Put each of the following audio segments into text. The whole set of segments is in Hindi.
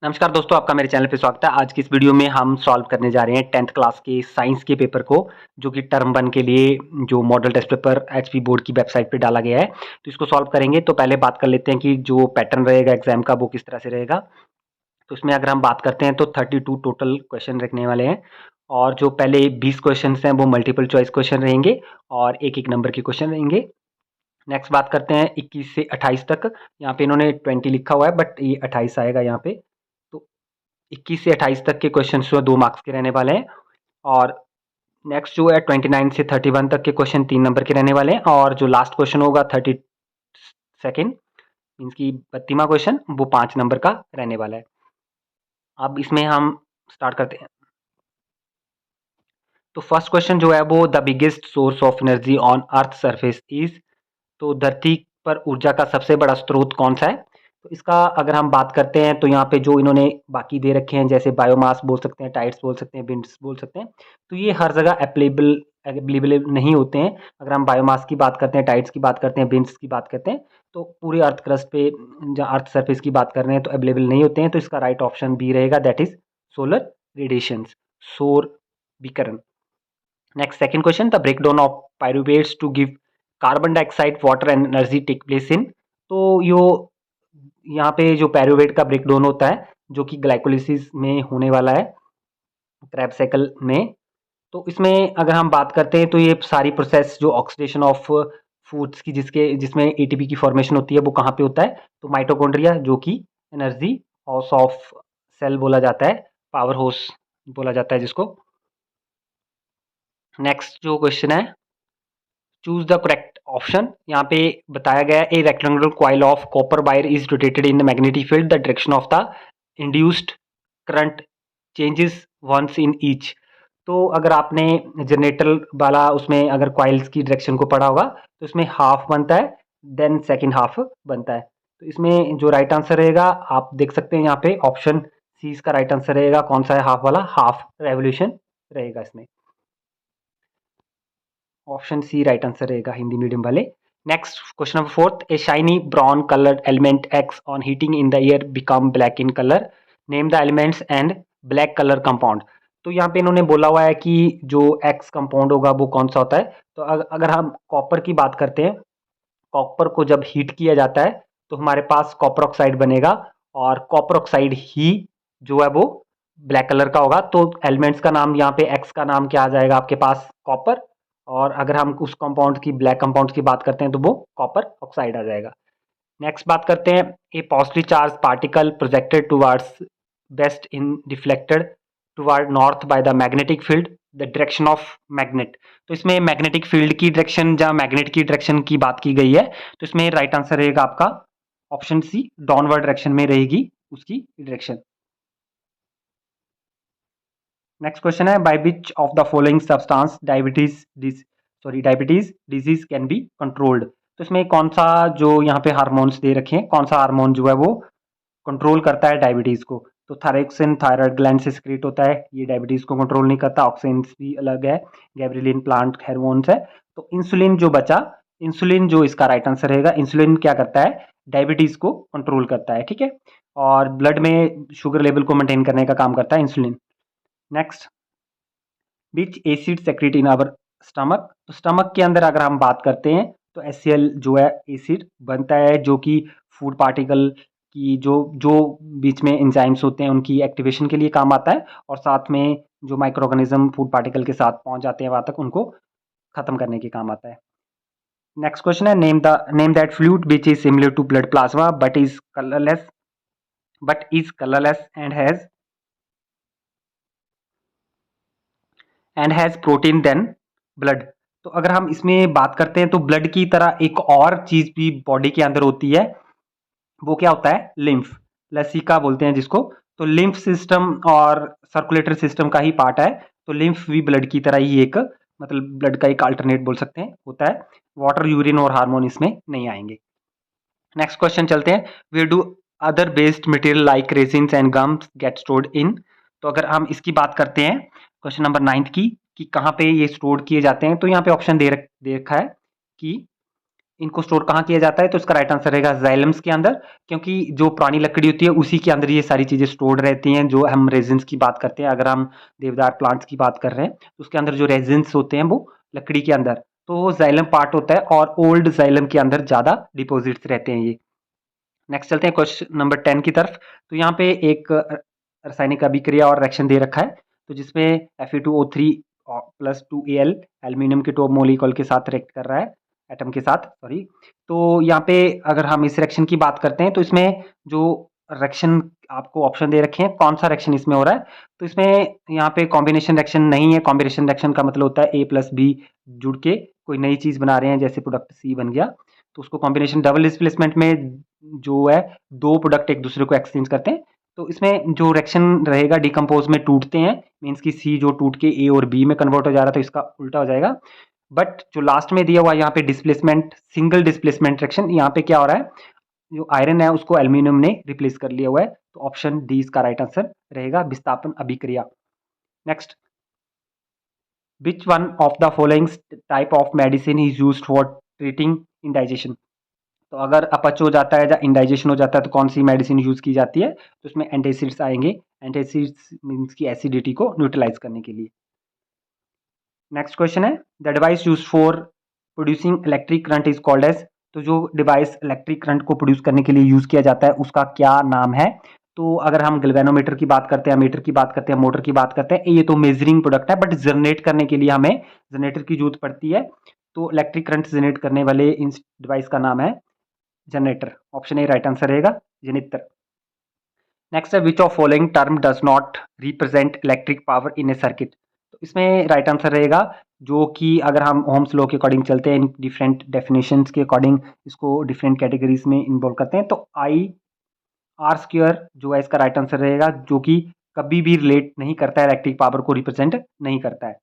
नमस्कार दोस्तों, आपका मेरे चैनल पे स्वागत है। आज की इस वीडियो में हम सॉल्व करने जा रहे हैं 10th क्लास के साइंस के पेपर को, जो कि टर्म 1 के लिए जो model test paper HP board की वेबसाइट पे डाला गया है। तो इसको सॉल्व करेंगे तो पहले बात कर लेते हैं कि जो पैटर्न रहेगा एग्जाम का वो किस तरह से रहेगा। तो इसमें अगर हम बात करते हैं तो 32 टोटल क्वेश्चन रखने वाले हैं, और जो पहले 20 क्वेश्चन हैं वो मल्टीपल चॉइस क्वेश्चन रहेंगे और एक नंबर के क्वेश्चन रहेंगे। नेक्स्ट बात करते हैं 21 से 28 तक। यहाँ पे इन्होंने 20 लिखा हुआ है बट ये 28 आएगा यहाँ पे। तो 21 से 28 तक के क्वेश्चन जो 2 मार्क्स के रहने वाले हैं, और नेक्स्ट जो है 29 से 31 तक के क्वेश्चन 3 नंबर के रहने वाले हैं, और जो लास्ट क्वेश्चन होगा 32nd मीन्स की 32वां क्वेश्चन वो 5 नंबर का रहने वाला है। अब इसमें हम स्टार्ट करते हैं। तो फर्स्ट क्वेश्चन जो है वो the biggest source of energy on earth surface is, तो धरती पर ऊर्जा का सबसे बड़ा स्रोत कौन सा है। तो इसका अगर हम बात करते हैं तो यहाँ पे जो इन्होंने बाकी दे रखे हैं जैसे बायोमास बोल सकते हैं, टाइड्स बोल सकते हैं, विंड्स बोल सकते हैं, तो ये हर जगह अवेलेबल नहीं होते हैं। अगर हम बायोमास की बात करते हैं, टाइड्स की बात करते हैं, विंड्स की बात करते हैं, तो पूरे अर्थ क्रस्ट पे जहाँ अर्थ सरफेस की बात कर रहे हैं तो अवेलेबल नहीं होते हैं। तो इसका राइट ऑप्शन बी रहेगा, दैट इज सोलर रेडिएशन, सौर विकिरण। Next second question, the breakdown of pyruvates to give carbon dioxide water and energy take place in, तो यो यहाँ पे जो पायरुवेट का ब्रेकडाउन होता है जो कि ग्लाइकोलिसिस में होने वाला है क्रैब्स साइकिल में। तो इसमें अगर हम बात करते हैं तो ये सारी प्रोसेस जो ऑक्सीडेशन ऑफ फूड्स की जिसमें एटीपी की फॉर्मेशन होती है वो कहाँ पे होता है, तो माइटोकॉन्ड्रिया, जो कि एनर्जी हाउस ऑफ सेल बोला जाता है, पावर हाउस बोला जाता है जिसको। नेक्स्ट जो क्वेश्चन है, चूज द करेक्ट ऑप्शन। यहाँ पे बताया गया है a rectangular coil of copper wire is rotated in the magnetic field, the direction of the induced current changes once in each. तो अगर आपने जनरेटर वाला उसमें अगर कॉइल्स की डायरेक्शन को पढ़ा होगा तो इसमें हाफ बनता है, देन सेकंड हाफ बनता है। तो इसमें जो राइट आंसर रहेगा आप देख सकते हैं यहाँ पे ऑप्शन सी इसका राइट आंसर रहेगा। कौन सा है हाफ वाला, हाफ रेवोल्यूशन रहेगा इसमें। ऑप्शन सी राइट आंसर रहेगा हिंदी मीडियम वाले। Next question number fourth, A shiny brown coloured element x on heating in the air become black in colour, name the elements and black colour compound. तो यहाँ पे इन्होंने बोला हुआ है कि जो एक्स कंपाउंड होगा वो कौन सा होता है। तो अगर हम कॉपर की बात करते हैं, कॉपर को जब हीट किया जाता है तो हमारे पास कॉपर ऑक्साइड बनेगा, और कॉपर ऑक्साइड ही जो है वो ब्लैक कलर का होगा। तो एलिमेंट्स का नाम यहाँ पे एक्स का नाम क्या आ जाएगा आपके पास, कॉपर, और अगर हम उस कंपाउंड की ब्लैक कंपाउंड की बात करते हैं तो वो कॉपर ऑक्साइड आ जाएगा। नेक्स्ट बात करते हैं, A positive charge particle projected towards west in deflected toward north by the magnetic field, the direction of magnet. तो इसमें मैग्नेटिक फील्ड की डायरेक्शन, जहाँ मैग्नेट की डायरेक्शन की बात की गई है, तो इसमें राइट आंसर रहेगा आपका ऑप्शन सी, डाउनवर्ड डायरेक्शन में रहेगी उसकी डायरेक्शन। नेक्स्ट क्वेश्चन है, by which of the following substance diabetes disease can be controlled. तो इसमें कौन सा जो यहाँ पे हार्मोन्स दे रखे हैं, कौन सा हार्मोन जो है वो कंट्रोल करता है डायबिटीज को। तो थायरोक्सिन थायराइड ग्लैंड से सिक्रीट होता है, ये डायबिटीज को कंट्रोल नहीं करता। ऑक्सिन भी अलग है, गैब्रिलिन प्लांट हार्मोन्स है। तो इंसुलिन जो बचा, इंसुलिन जो इसका राइट आंसर रहेगा, इंसुलिन क्या करता है, डायबिटीज को कंट्रोल करता है, ठीक है, और ब्लड में शुगर लेवल को मेंटेन करने का काम करता है insulin. Next, which acid secrete in our stomach. तो स्टमक के अंदर अगर हम बात करते हैं तो HCl जो है एसिड बनता है, जो कि फूड पार्टिकल की जो जो बीच में एंजाइम्स होते हैं उनकी एक्टिवेशन के लिए काम आता है, और साथ में जो माइक्रो ऑर्गेनिज्म फूड पार्टिकल के साथ पहुंच जाते हैं वहां तक उनको खत्म करने के काम आता है। नेक्स्ट क्वेश्चन है, name that fluid which is similar to blood plasma but is colourless and has protein than blood. तो अगर हम इसमें बात करते हैं तो ब्लड की तरह एक और चीज भी बॉडी के अंदर होती है, वो क्या होता है, लिम्फ, लसिका बोलते हैं जिसको। तो लिम्फ सिस्टम और सर्कुलेटरी सिस्टम का ही पार्ट है। तो लिम्फ भी ब्लड की तरह ही एक, मतलब ब्लड का एक अल्टरनेट बोल सकते हैं, होता है। वाटर, यूरिन और हार्मोन इसमें नहीं आएंगे। नेक्स्ट क्वेश्चन चलते हैं, where do other based material like resins and gums get stored in. तो अगर हम इसकी बात करते हैं क्वेश्चन नंबर 9 की, कि कहाँ पे ये स्टोर किए जाते हैं, तो यहाँ पे ऑप्शन दे रखा है कि इनको स्टोर कहाँ किया जाता है? तो इसका राइट आंसर रहेगा जाइलम्स के अंदर, क्योंकि जो पुरानी लकड़ी होती है उसी के अंदर ये सारी चीज़ें स्टोर्ड रहती हैं। जो हम रेजिन्स की बात करते हैं, अगर हम देवदार प्लांट्स की बात कर रहे हैं तो उसके अंदर जो रेजिन्स होते हैं वो लकड़ी के अंदर, तो वो जाइलम पार्ट होता है और ओल्ड जाइलम के अंदर ज़्यादा डिपॉजिट्स रहते हैं ये। नेक्स्ट चलते हैं क्वेश्चन नंबर 10 की तरफ। तो यहाँ पे एक रासायनिक अभिक्रिया और रिएक्शन दे रखा है, तो जिसमें Fe2O3 प्लस 2Al एल्यूमिनियम के 2 मॉलिक्यूल के साथ रिएक्ट कर रहा है, एटम के साथ, सॉरी। तो यहाँ पे अगर हम इस रिएक्शन की बात करते हैं तो इसमें जो रिएक्शन आपको ऑप्शन दे रखे हैं, कौन सा रिएक्शन इसमें हो रहा है? तो इसमें यहाँ पे कॉम्बिनेशन रिएक्शन नहीं है। कॉम्बिनेशन रिएक्शन का मतलब होता है A प्लस बी जुड़ के कोई नई चीज़ बना रहे हैं, जैसे प्रोडक्ट C बन गया, तो उसको कॉम्बिनेशन। डबल डिस्प्लेसमेंट में जो है दो प्रोडक्ट एक दूसरे को एक्सचेंज करते हैं, तो इसमें जो रिएक्शन रहेगा डिकम्पोज में टूटते हैं, मीन्स कि सी जो टूट के ए और बी में कन्वर्ट हो जा रहा था, तो इसका उल्टा हो जाएगा। बट जो लास्ट में दिया हुआ यहाँ पे डिस्प्लेसमेंट, सिंगल डिस्प्लेसमेंट रिएक्शन, यहाँ पे क्या हो रहा है, जो आयरन है उसको एल्यूमिनियम ने रिप्लेस कर लिया हुआ है, तो ऑप्शन डी इसका राइट आंसर रहेगा, विस्थापन अभिक्रिया। Next, which one of the following type of medicine is used for treating indigestion? तो अगर अपच हो जाता है या इंडाइजेशन हो जाता है तो कौन सी मेडिसिन यूज की जाती है? तो इसमें एंटासिड्स आएंगे। एंटासिड्स मीन्स की एसिडिटी को न्यूट्रलाइज करने के लिए। नेक्स्ट क्वेश्चन है, the device use for producing electric current is called as? तो जो डिवाइस इलेक्ट्रिक करंट को प्रोड्यूस करने के लिए यूज किया जाता है उसका क्या नाम है? तो अगर हम गैल्वेनोमीटर की बात करते हैं, मीटर की बात करते हैं, मोटर की बात करते हैं, ये तो मेजरिंग प्रोडक्ट है, बट जनरेट करने के लिए हमें जनरेटर की जरूरत पड़ती है, तो इलेक्ट्रिक करंट जनरेट करने वाले इस डिवाइस का नाम है generator. Option A right answer रहेगा, जनित्र। नेक्स्ट है, which of following term does not represent electric power in A circuit? तो इसमें राइट आंसर रहेगा, जो कि अगर हम ओम्स लॉ के अकॉर्डिंग चलते हैं, डिफरेंट डेफिनेशंस के अकॉर्डिंग इसको डिफरेंट कैटेगरीज में इन्वॉल्व करते हैं, तो आई आर स्क्वायर जो है इसका राइट आंसर रहेगा, जो कि कभी भी रिलेट नहीं करता है, इलेक्ट्रिक पावर को रिप्रेजेंट नहीं करता है।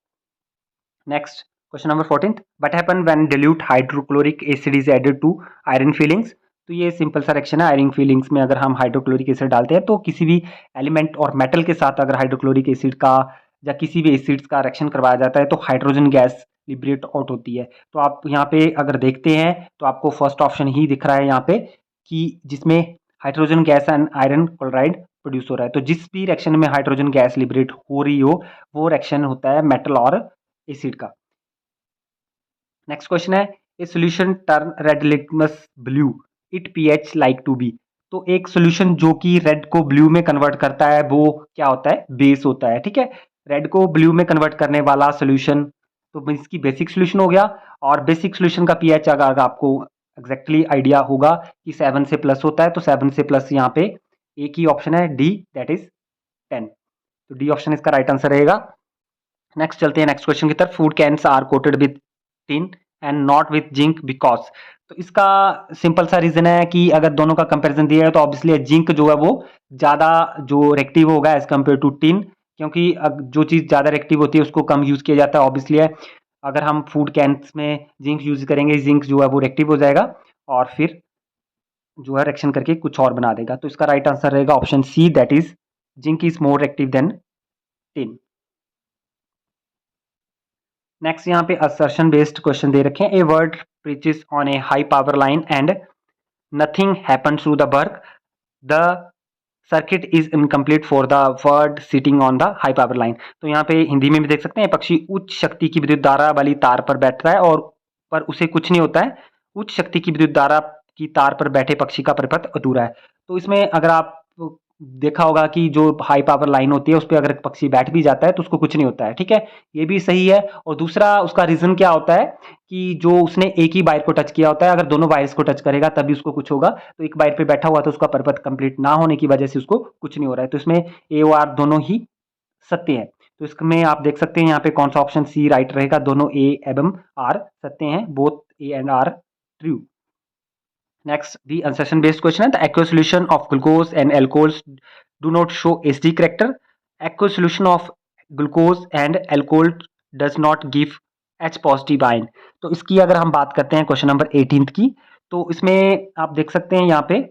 Next question number 14, what happen when dilute hydrochloric acid is added to iron filings? तो ये सिंपल सा रिएक्शन है। आयरन फिलिंग्स में अगर हम हाइड्रोक्लोरिक एसिड डालते हैं, तो किसी भी एलिमेंट और मेटल के साथ अगर हाइड्रोक्लोरिक एसिड का या किसी भी एसिड्स का रिएक्शन करवाया जाता है तो हाइड्रोजन गैस लिबरेट आउट होती है। तो आप यहाँ पे अगर देखते हैं तो आपको फर्स्ट ऑप्शन ही दिख रहा है यहाँ पे, कि जिसमें hydrogen gas and iron chloride produce हो रहा है। तो जिस भी रिएक्शन में हाइड्रोजन गैस लिबरेट हो रही हो वो रिएक्शन होता है मेटल और एसिड का। नेक्स्ट क्वेश्चन है, a solution turn red litmus blue it pH like to be? तो एक सॉल्यूशन जो कि रेड को ब्लू में कन्वर्ट करता है वो क्या होता है? बेस होता है, ठीक है। रेड को ब्लू में कन्वर्ट करने वाला सॉल्यूशन, तो इसकी बेसिक सॉल्यूशन हो गया। और बेसिक सॉल्यूशन का पीएच अगर आपको एग्जैक्टली आइडिया होगा कि 7 से प्लस होता है, तो 7 से प्लस यहाँ पे एक ही ऑप्शन है, डी, दैट इज 10। तो डी ऑप्शन इसका राइट आंसर रहेगा। नेक्स्ट चलते हैं नेक्स्ट क्वेश्चन की तरफ। Food cans are coated with tin and not with zinc because? तो इसका सिंपल सा रीजन है कि अगर दोनों का कंपैरिजन दिया है तो ऑब्वियसली जिंक जो है वो ज्यादा जो रिएक्टिव होगा एज कम्पेयर टू टिन, क्योंकि जो चीज ज्यादा रिएक्टिव होती है उसको कम यूज किया जाता है, ऑब्वियसली है। अगर हम फूड कैन्स में जिंक यूज करेंगे, जिंक जो है वो रिएक्टिव हो जाएगा और फिर जो है रिएक्शन करके कुछ और बना देगा। तो इसका राइट आंसर रहेगा option C, that is zinc is more reactive than tin. Next यहाँ पे असर्शन बेस्ड क्वेश्चन दे रखे हैं, a bird perches on a high power line and nothing happen through the work, the circuit is incomplete for the bird sitting on the high power line. तो यहाँ पे हिंदी में भी देख सकते हैं, पक्षी उच्च शक्ति की विद्युत धारा वाली तार पर बैठता है और पर उसे कुछ नहीं होता है, उच्च शक्ति की विद्युत धारा की तार पर बैठे पक्षी का परिपथ अधूरा है। तो इसमें अगर आप देखा होगा कि जो हाई पावर लाइन होती है उस पर अगर पक्षी बैठ भी जाता है तो उसको कुछ नहीं होता है, ठीक है, ये भी सही है। और दूसरा उसका रीजन क्या होता है कि जो उसने एक ही वायर को टच किया होता है, अगर दोनों वायर्स को टच करेगा तभी उसको कुछ होगा, तो एक वायर पे बैठा हुआ तो उसका परिपथ कंप्लीट ना होने की वजह से उसको कुछ नहीं हो रहा है। तो इसमें ए और आर दोनों ही सत्य है। तो इसमें आप देख सकते हैं यहाँ पे कौन सा ऑप्शन सी राइट रहेगा, दोनों ए एवं आर सत्य हैं, both A and R true. Next, the assertion based question है, the aqueous solution of glucose and alcohols do not show HD character. Aqueous solution of glucose and alcohol does not give H positive ion. तो इसकी अगर हम बात करते हैं क्वेश्चन नंबर 18 की, तो इसमें आप देख सकते हैं यहाँ पे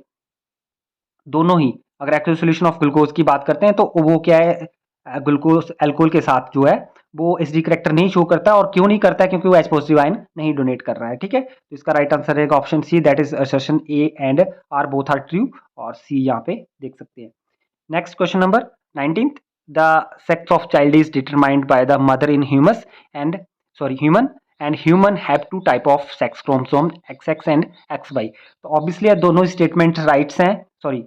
दोनों ही, अगर एक्टिव सोल्यूशन ऑफ ग्लूकोज की बात करते हैं तो वो क्या है, ग्लूकोज अल्कोहल के साथ जो है वो एचडी करैक्टर नहीं शो करता और क्यों नहीं करता है, क्योंकि वो एच पॉजिटिव आयन नहीं डोनेट कर रहा है। ठीक है, तो इसका राइट आंसर रहेगा option C, that is assertion A and R both are true, और सी यहाँ पे देख सकते हैं। Next question number 19th, the sex of child is determined by the mother in humans and human and human have two type of sex chromosome XX and XY। तो ऑब्वियसली दोनों स्टेटमेंट राइट्स हैं, सॉरी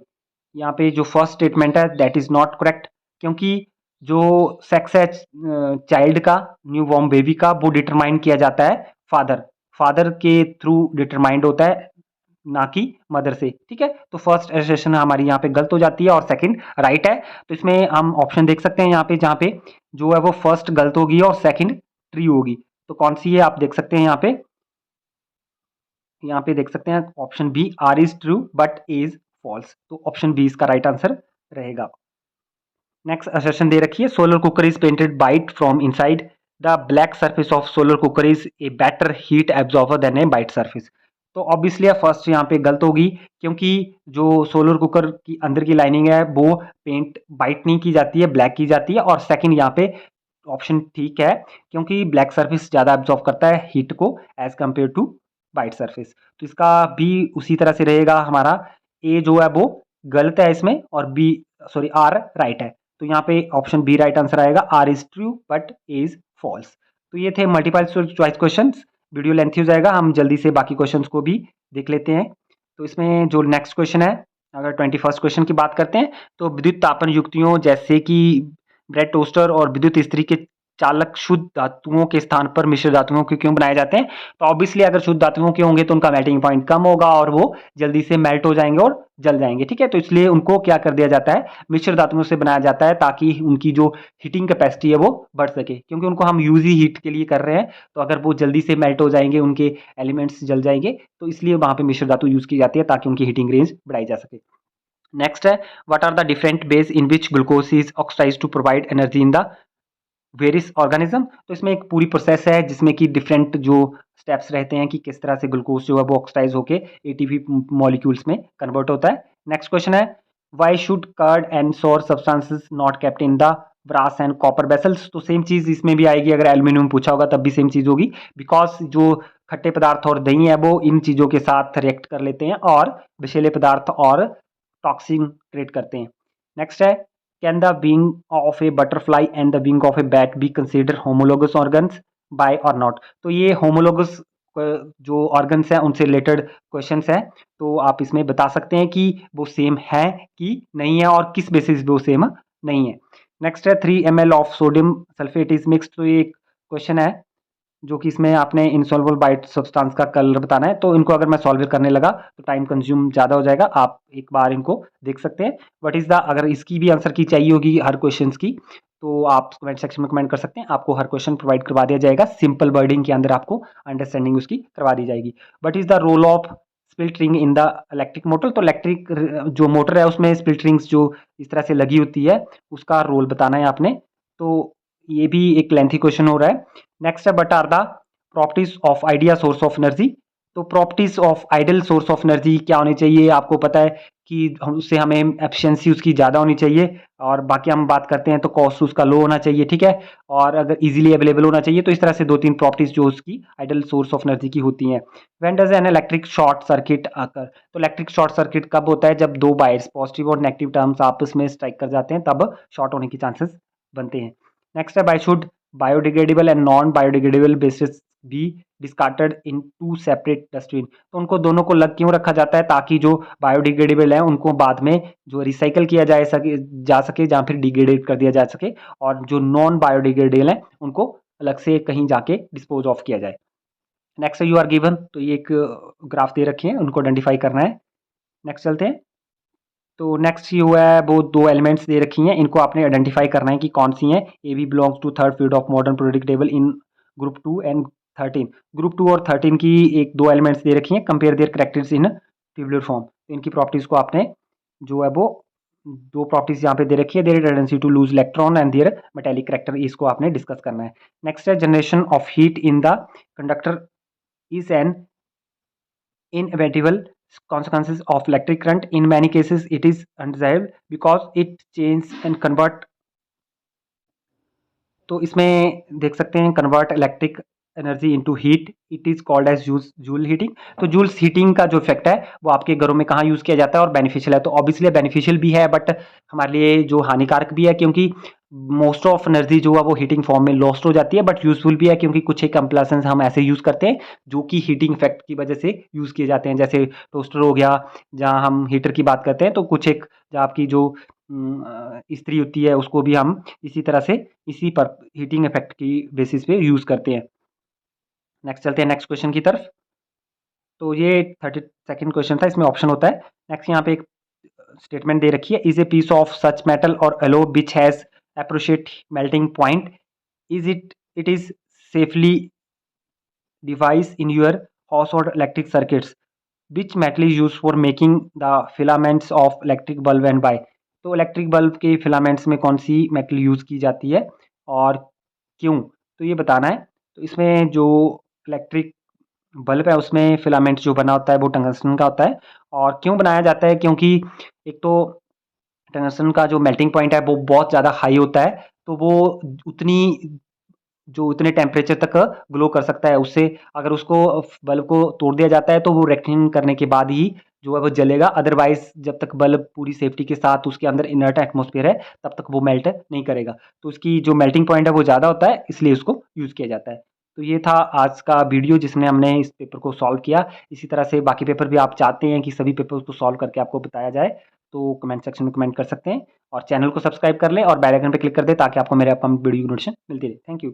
यहाँ पे जो फर्स्ट स्टेटमेंट है दैट इज नॉट करेक्ट, क्योंकि जो सेक्स है चाइल्ड का, न्यू बॉर्न बेबी का, वो डिटरमाइन किया जाता है फादर के थ्रू डिटरमाइंड होता है, ना कि मदर से। ठीक है, तो फर्स्ट एसोसिएशन हमारी यहाँ पे गलत हो जाती है और सेकंड राइट है। तो इसमें हम ऑप्शन देख सकते हैं यहाँ पे, जहाँ पे जो है वो फर्स्ट गलत होगी और सेकंड ट्रू होगी। तो कौन सी है आप देख सकते हैं यहाँ पे देख सकते हैं option B, R is true but A is false. तो ऑप्शन बी इसका राइट आंसर रहेगा। नेक्स्ट असर्शन दे रखी है, solar cooker is painted white from inside, the black surface of solar cooker is a better heat absorber than a white surface. तो ऑब्वियसली फर्स्ट यहाँ पे गलत होगी, क्योंकि जो सोलर कुकर की अंदर की लाइनिंग है वो पेंट वाइट नहीं की जाती है, ब्लैक की जाती है। और सेकंड यहाँ पे ऑप्शन ठीक है, क्योंकि ब्लैक सर्फेस ज़्यादा एब्जॉर्ब करता है हीट को as compare to white surface. तो इसका बी उसी तरह से रहेगा, हमारा ए जो है वो गलत है इसमें और बी सॉरी आर राइट है। तो यहाँ पे ऑप्शन बी राइट आंसर आएगा, R is true but A is false. तो ये थे multiple choice questions, video lengthy हो जाएगा, हम जल्दी से बाकी क्वेश्चंस को भी देख लेते हैं। तो इसमें जो नेक्स्ट क्वेश्चन है, अगर 21st क्वेश्चन की बात करते हैं, तो विद्युत तापन युक्तियों जैसे कि ब्रेड टोस्टर और विद्युत इस्त्री के चालक शुद्ध धातुओं के स्थान पर मिश्र धातुओं के क्यों बनाए जाते हैं? तो ऑब्वियसली अगर शुद्ध धातुओं के होंगे तो उनका मेल्टिंग पॉइंट कम होगा और वो जल्दी से मेल्ट हो जाएंगे और जल जाएंगे। ठीक है, तो इसलिए उनको क्या कर दिया जाता है, मिश्र धातुओं से बनाया जाता है, ताकि उनकी जो हीटिंग कैपेसिटी है वो बढ़ सके, क्योंकि उनको हम यूजी हीट के लिए कर रहे हैं। तो अगर वो जल्दी से मेल्ट हो जाएंगे, उनके एलिमेंट्स जल जाएंगे, तो इसलिए वहां पे मिश्र धातु यूज की जाती है ताकि उनकी हीटिंग रेंज बढ़ाई जा सके। नेक्स्ट है, what are the different ways in which glucose is oxidised to provide energy in the various organism. तो इसमें एक पूरी प्रोसेस है जिसमें कि डिफरेंट जो स्टेप्स रहते हैं कि किस तरह से ग्लूकोज जो है वो ऑक्सीडाइज होके एटीपी मॉलिक्यूल्स में कन्वर्ट होता है। नेक्स्ट क्वेश्चन है, why should curd and sour substances not kept in the brass and copper vessels. तो सेम चीज इसमें भी आएगी, अगर एल्यूमिनियम पूछा होगा तब भी सेम चीज होगी, बिकॉज जो खट्टे पदार्थ और दही है वो इन चीजों के साथ रिएक्ट कर लेते हैं और विषैले पदार्थ और टॉक्सिन क्रिएट करते हैं। नेक्स्ट है, can the wing of a butterfly and the wing of a bat be consider homologous organs by और नॉट। तो ये होमोलोगस जो ऑर्गन्स हैं उनसे रिलेटेड क्वेश्चंस हैं, तो आप इसमें बता सकते हैं कि वो सेम है कि नहीं है और किस बेसिस पे वो सेम नहीं है। नेक्स्ट है, 3 ml of sodium sulphate is mixed. तो ये क्वेश्चन है जो कि इसमें आपने इनसॉल्युबल बाइट सब्सटेंस का कलर बताना है, तो इनको अगर मैं सॉल्व करने लगा तो टाइम कंज्यूम ज़्यादा हो जाएगा, आप एक बार इनको देख सकते हैं। व्हाट इज़ द, अगर इसकी भी आंसर की चाहिए होगी हर क्वेश्चंस की, तो आप कमेंट सेक्शन में कमेंट कर सकते हैं, आपको हर क्वेश्चन प्रोवाइड करवा दिया जाएगा, सिंपल वर्डिंग के अंदर आपको अंडरस्टैंडिंग उसकी करवा दी जाएगी। What is the role of split ring in the electric motor. तो इलेक्ट्रिक जो मोटर है उसमें स्प्लिट रिंग्स जो इस तरह से लगी होती है उसका रोल बताना है आपने, तो ये भी एक लेंथी क्वेश्चन हो रहा है। नेक्स्ट है, what are the properties of idea source of energy. तो properties of ideal source of energy क्या होनी चाहिए, आपको पता है कि उससे हमें एफिशिएंसी उसकी ज़्यादा होनी चाहिए, और बाकी हम बात करते हैं तो कॉस्ट उसका लो होना चाहिए। ठीक है, और अगर इजीली अवेलेबल होना चाहिए। तो इस तरह से 2-3 प्रॉपर्टीज जो उसकी आइडियल सोर्स ऑफ एनर्जी की होती हैं। When does an electric short circuit occur. तो इलेक्ट्रिक शॉर्ट सर्किट कब होता है, जब दो वायर्स पॉजिटिव और नेगेटिव टर्म्स आपस में स्ट्राइक कर जाते हैं, तब शॉर्ट होने के चांसेस बनते हैं। नेक्स्ट है, why should biodegradable and non biodegradable बेसिस be discarded in 2 separate dustbin. तो उनको दोनों को अलग क्यों रखा जाता है, ताकि जो बायोडिग्रेडेबल है उनको बाद में जो रिसाइकल किया जा सके या फिर डिग्रेडेड कर दिया जा सके, और जो नॉन बायोडिग्रेडेबल है उनको अलग से कहीं जाके डिस्पोज ऑफ किया जाए। नेक्स्ट यू आर गिवन, तो ये एक ग्राफ दे रखे हैं, उनको आइडेंटिफाई करना है। नेक्स्ट चलते हैं, तो नेक्स्ट ये हुआ है, वो 2 एलिमेंट्स दे रखी हैं, इनको आपने आइडेंटिफाई करना है कि कौन सी हैं। A B belongs to third period of modern periodic table in group 2 and 13। Group 2 और 13 की एक 2 एलिमेंट्स दे रखी हैं, compare their characters in tubular form. तो इनकी प्रॉपर्टीज को आपने जो है वो 2 प्रॉपर्टीज यहाँ पे दे रखी है, their tendency to lose electron and their metallic character, इसको आपने डिस्कस करना है। नेक्स्ट है, generation of heat in the conductor is an inevitable consequences of electric current. In many cases it is undesirable because it changes and convert तो इसमें देख सकते हैं convert electric energy into heat, it is called as joule heating. तो जूल्स हीटिंग का जो इफ़ेक्ट है वो आपके घरों में कहाँ यूज़ किया जाता है और बेनिफिशियल है? तो ऑब्वियसली बेनिफिशियल भी है बट हमारे लिए जो हानिकारक भी है, क्योंकि मोस्ट ऑफ एनर्जी जो है वो हीटिंग फॉर्म में लॉस्ट हो जाती है, बट यूज़फुल भी है क्योंकि कुछ एक एप्लायंसेस हम ऐसे यूज़ करते हैं जो कि हीटिंग इफ़ेक्ट की वजह से यूज़ किए जाते हैं। जैसे टोस्टर हो गया, जहाँ हम हीटर की बात करते हैं, तो कुछ एक जो आपकी जो इस्त्री होती है उसको भी हम इसी तरह से इसी पर हीटिंग इफेक्ट की बेसिस पे यूज़ करते हैं। नेक्स्ट चलते हैं नेक्स्ट क्वेश्चन की तरफ। तो ये 32nd क्वेश्चन था, इसमें ऑप्शन होता है। नेक्स्ट यहाँ पे एक स्टेटमेंट दे रखी है, is a piece of such metal और alloy which has appropriate melting point, is it is safety device in your house और electric circuits, which metal is use for making the filaments of electric bulb and why. तो इलेक्ट्रिक बल्ब के फिलामेंट्स में कौन सी मेटल यूज की जाती है और क्यों, तो ये बताना है। तो इसमें जो इलेक्ट्रिक बल्ब है उसमें फिलामेंट जो बना होता है वो टंगस्टन का होता है। और क्यों बनाया जाता है, क्योंकि एक तो टंगस्टन का जो मेल्टिंग पॉइंट है वो बहुत ज़्यादा हाई होता है, तो वो उतनी जो उतने टेम्परेचर तक ग्लो कर सकता है। उससे अगर उसको बल्ब को तोड़ दिया जाता है तो वो रेक्टिंग करने के बाद ही जो है वो जलेगा, अदरवाइज जब तक बल्ब पूरी सेफ्टी के साथ उसके अंदर इनर्ट एटमॉस्फेयर है तब तक वो मेल्ट नहीं करेगा। तो उसकी जो मेल्टिंग पॉइंट है वो ज़्यादा होता है, इसलिए उसको यूज़ किया जाता है। तो ये था आज का वीडियो जिसमें हमने इस पेपर को सॉल्व किया। इसी तरह से बाकी पेपर भी आप चाहते हैं कि सभी पेपर को सॉल्व करके आपको बताया जाए तो कमेंट सेक्शन में कमेंट कर सकते हैं, और चैनल को सब्सक्राइब कर लें और बेल आइकन पे क्लिक कर दें ताकि आपको मेरे अपकमिंग वीडियो नोटिफिकेशन मिलती रहे। Thank you.